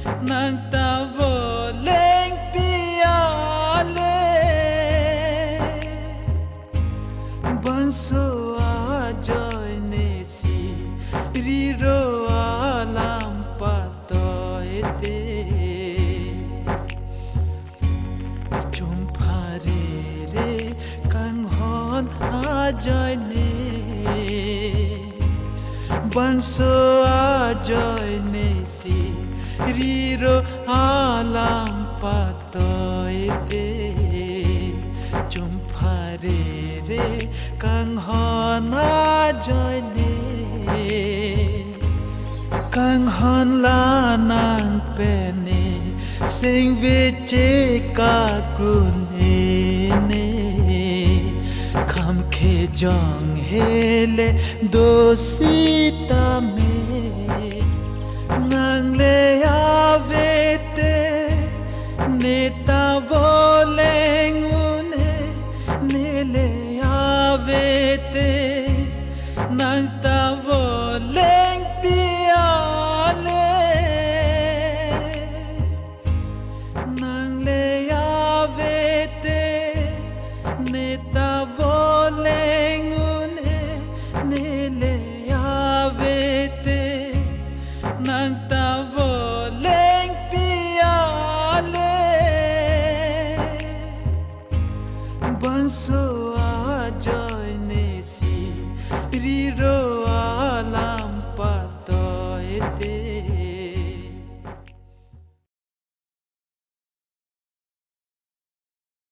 nang ta voleng piale banso ajoy nesi riro alam patoete chumpare re kanghon ajoy ne banso ajoy nesi riro alam patoete chumpare re kanghon ajoy ne kanghon lanang pene sing viche ka kunene kham khe jong hele dosita me nang le avete neta volengune nele avete nang ta voleng piale nang le avete neta volengune nele avete nang ta voleng piale banso ajoy nesi riro ala